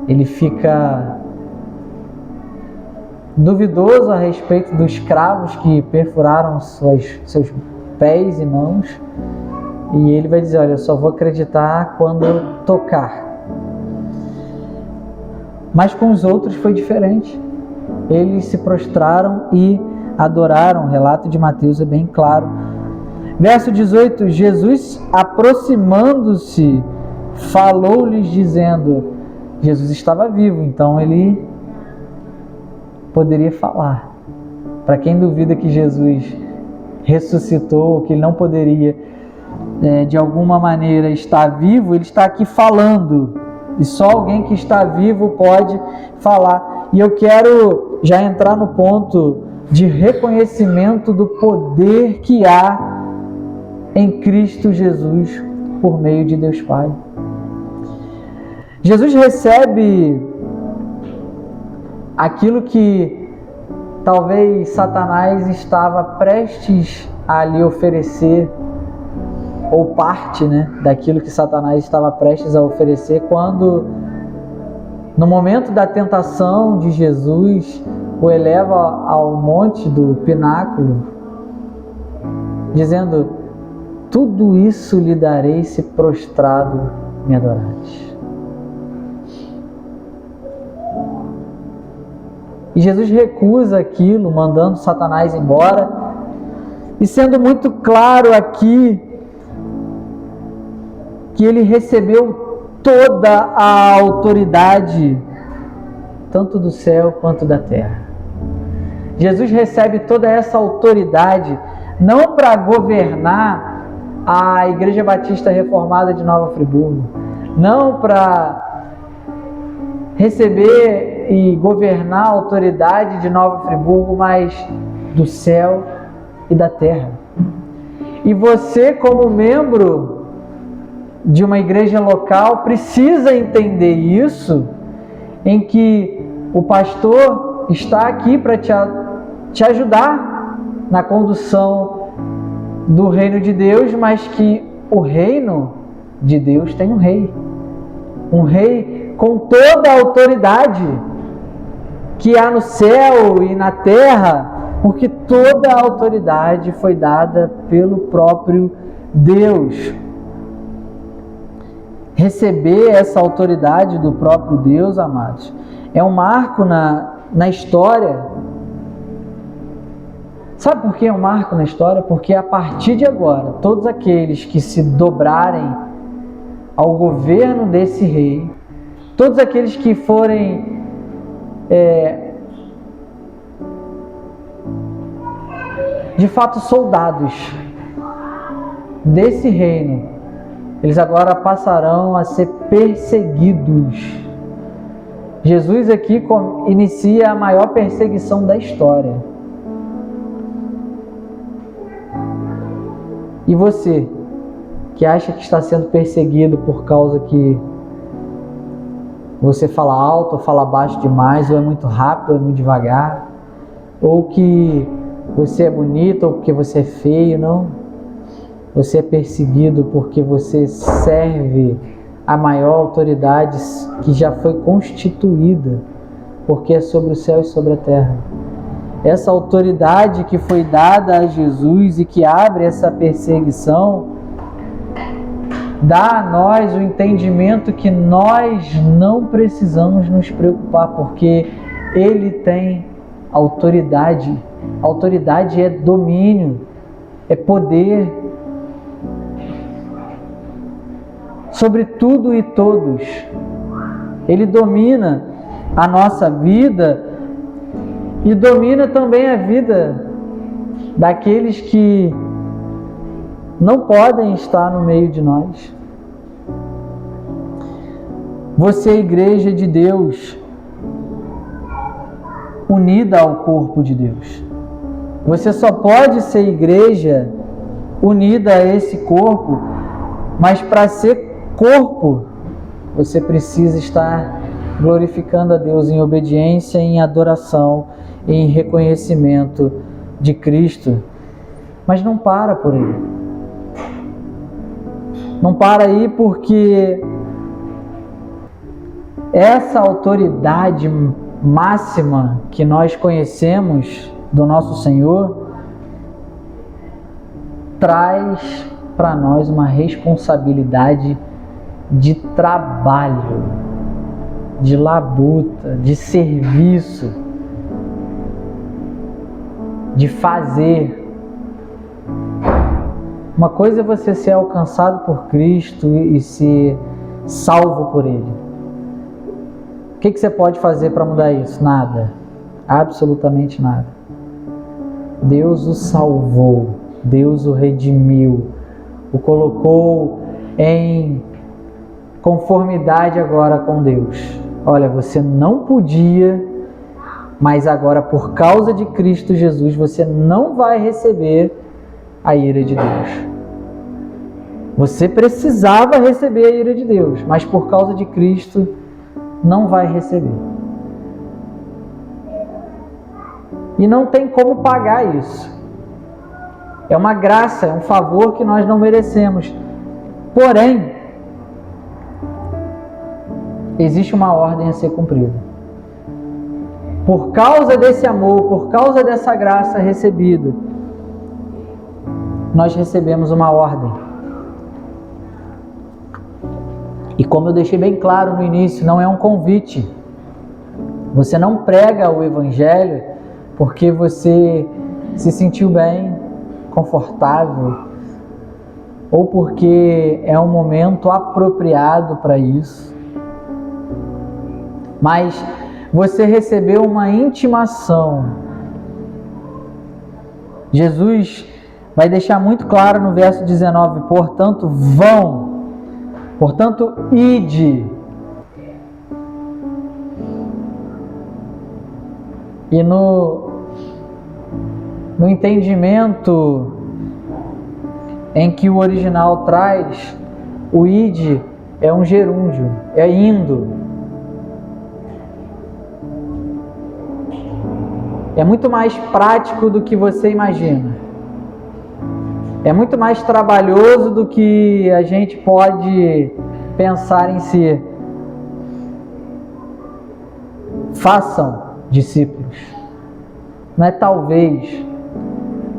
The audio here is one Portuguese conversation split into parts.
Ele fica duvidoso a respeito dos cravos que perfuraram seus pés e mãos. E ele vai dizer: olha, eu só vou acreditar quando eu tocar. Mas com os outros foi diferente. Eles se prostraram e adoraram. O relato de Mateus é bem claro. Verso 18: Jesus, aproximando-se, falou-lhes dizendo... Jesus estava vivo, então ele poderia falar. Para quem duvida que Jesus ressuscitou, que ele não poderia de alguma maneira estar vivo, ele está aqui falando. E só alguém que está vivo pode falar. E eu quero já entrar no ponto de reconhecimento do poder que há em Cristo Jesus por meio de Deus Pai. Jesus recebe aquilo que talvez Satanás estava prestes a lhe oferecer, ou parte, daquilo que Satanás estava prestes a oferecer, quando no momento da tentação de Jesus o eleva ao monte do pináculo, dizendo: tudo isso lhe darei se prostrado me adorares. E Jesus recusa aquilo, mandando Satanás embora, e sendo muito claro aqui que ele recebeu toda a autoridade, tanto do céu quanto da terra. Jesus recebe toda essa autoridade, não para governar a Igreja Batista Reformada de Nova Friburgo, não para receber e governar a autoridade de Nova Friburgo, mas do céu e da terra. E você, como membro de uma igreja local, precisa entender isso, em que o pastor está aqui para te ajudar na condução do reino de Deus, mas que o reino de Deus tem um rei com toda a autoridade que há no céu e na terra, porque toda a autoridade foi dada pelo próprio Deus. Receber essa autoridade do próprio Deus, amados, é um marco na história. Sabe por que é um marco na história? Porque a partir de agora, todos aqueles que se dobrarem ao governo desse rei, todos aqueles que forem de fato soldados desse reino, eles agora passarão a ser perseguidos. Jesus aqui inicia a maior perseguição da história. E você, que acha que está sendo perseguido por causa que você fala alto ou fala baixo demais, ou é muito rápido ou é muito devagar, ou que você é bonito ou porque você é feio, não. Você é perseguido porque você serve a maior autoridade que já foi constituída, porque é sobre o céu e sobre a terra. Essa autoridade que foi dada a Jesus e que abre essa perseguição, dá a nós o entendimento que nós não precisamos nos preocupar, porque Ele tem autoridade. Autoridade é domínio, é poder sobre tudo e todos. Ele domina a nossa vida e domina também a vida daqueles que não podem estar no meio de nós. Você é a igreja de Deus, unida ao corpo de Deus. Você só pode ser igreja unida a esse corpo, mas para ser corpo, você precisa estar glorificando a Deus em obediência, em adoração, em reconhecimento de Cristo. Mas não para por aí. Não para aí porque essa autoridade máxima que nós conhecemos do nosso Senhor traz para nós uma responsabilidade de trabalho, de labuta, de serviço, de fazer. Uma coisa é você ser alcançado por Cristo e ser salvo por Ele. O que você pode fazer para mudar isso? Nada. Absolutamente nada. Deus o salvou, Deus o redimiu, o colocou em conformidade agora com Deus. Olha, você não podia, mas agora por causa de Cristo Jesus você não vai receber a ira de Deus. Você precisava receber a ira de Deus, mas por causa de Cristo não vai receber. E não tem como pagar isso. É uma graça, é um favor que nós não merecemos. Porém, existe uma ordem a ser cumprida. Por causa desse amor, por causa dessa graça recebida, nós recebemos uma ordem. E como eu deixei bem claro no início, não é um convite. Você não prega o Evangelho porque você se sentiu bem, confortável, ou porque é um momento apropriado para isso. Mas você recebeu uma intimação. Jesus vai deixar muito claro no verso 19, portanto, ide. E no entendimento em que o original traz, o ide é um gerúndio, é indo. É muito mais prático do que você imagina. É muito mais trabalhoso do que a gente pode pensar em si. Façam discípulos. Não é talvez.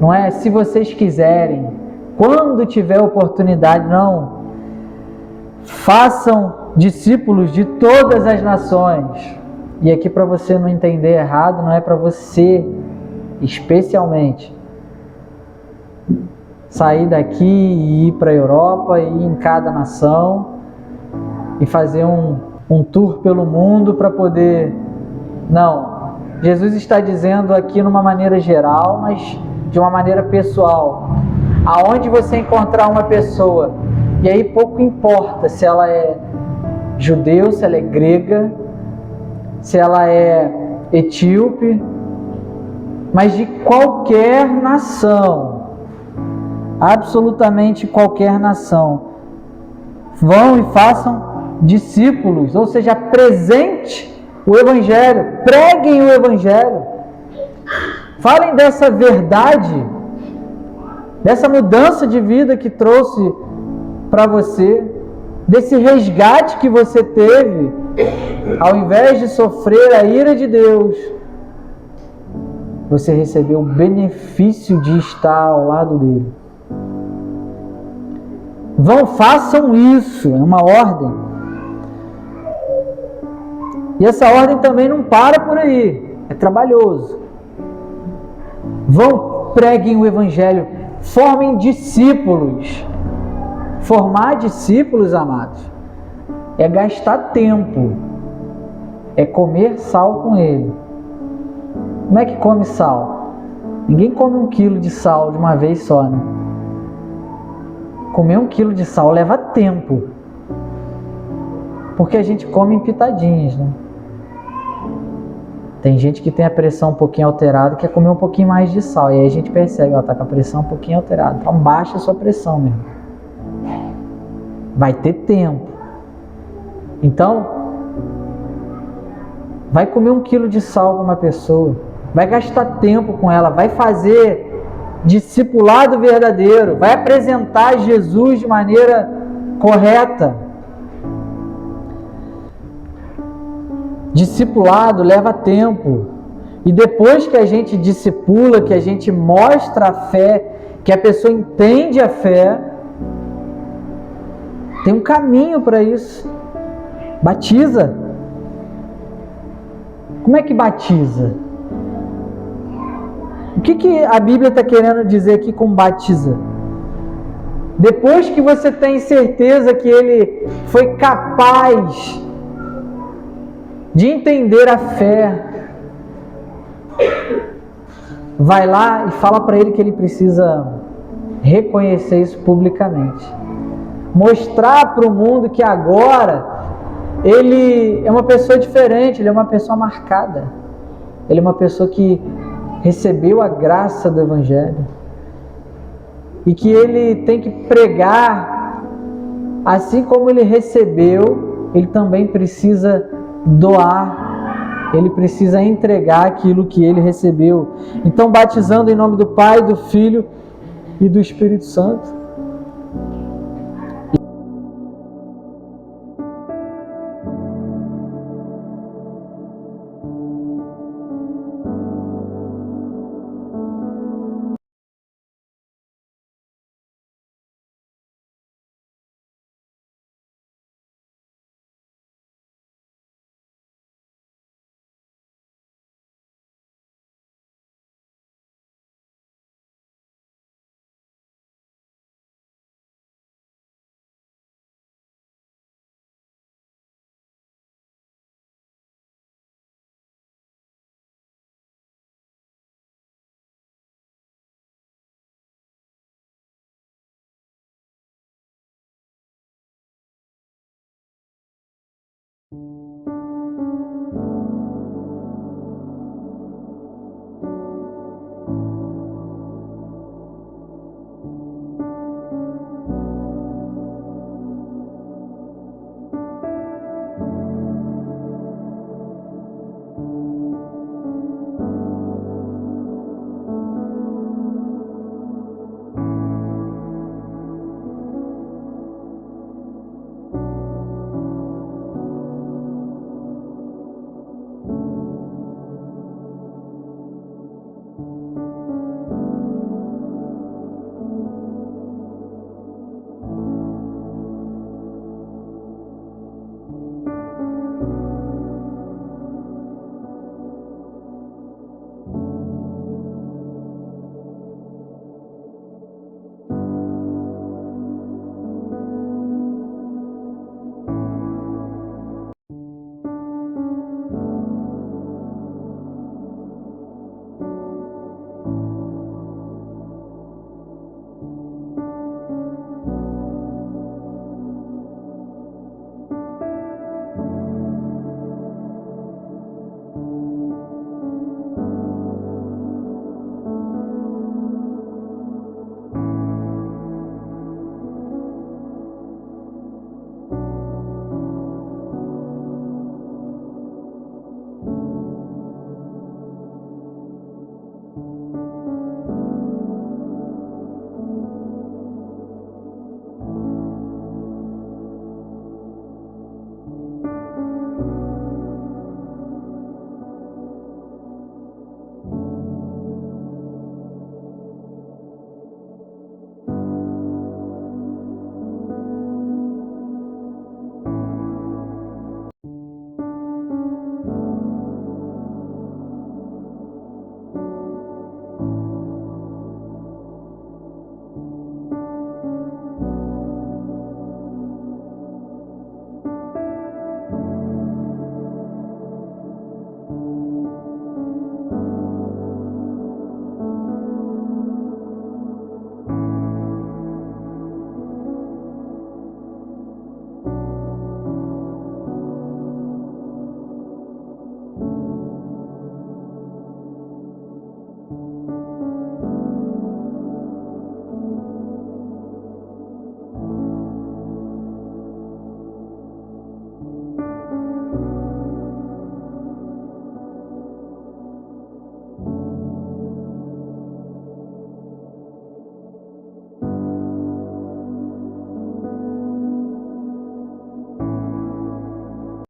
Não é se vocês quiserem. Quando tiver oportunidade, não. Façam discípulos de todas as nações. E aqui, para você não entender errado, não é para você especialmente sair daqui e ir para a Europa, e ir em cada nação e fazer um tour pelo mundo para poder... Não, Jesus está dizendo aqui numa maneira geral, mas de uma maneira pessoal. Aonde você encontrar uma pessoa, e aí pouco importa se ela é judeu, se ela é grega, se ela é etíope, mas de qualquer nação, absolutamente qualquer nação, vão e façam discípulos, ou seja, apresente o Evangelho, preguem o Evangelho, falem dessa verdade, dessa mudança de vida que trouxe para você, desse resgate que você teve, ao invés de sofrer a ira de Deus, você recebeu o benefício de estar ao lado dele. Vão, façam isso, é uma ordem. E essa ordem também não para por aí, é trabalhoso. Vão, preguem o Evangelho, formem discípulos. Formar discípulos, amados, é gastar tempo, é comer sal com ele. Como é que come sal? Ninguém come 1 quilo de sal de uma vez só, né? Comer 1 quilo de sal leva tempo, porque a gente come em pitadinhas, né? Tem gente que tem a pressão um pouquinho alterada, quer comer um pouquinho mais de sal, e aí a gente percebe, ó, tá com a pressão um pouquinho alterada. Então baixa a sua pressão mesmo. Vai ter tempo. Então, vai comer 1 quilo de sal com uma pessoa, vai gastar tempo com ela, vai fazer discipulado verdadeiro, vai apresentar Jesus de maneira correta. Discipulado leva tempo. E depois que a gente discipula, que a gente mostra a fé, que a pessoa entende a fé, tem um caminho para isso. Batiza. Como é que batiza? O que a Bíblia está querendo dizer aqui com batiza? Depois que você tem certeza que ele foi capaz de entender a fé, vai lá e fala para ele que ele precisa reconhecer isso publicamente. Mostrar para o mundo que agora ele é uma pessoa diferente, ele é uma pessoa marcada. Ele é uma pessoa que recebeu a graça do Evangelho. E que ele tem que pregar, assim como ele recebeu, ele também precisa doar, ele precisa entregar aquilo que ele recebeu. Então, batizando em nome do Pai, do Filho e do Espírito Santo.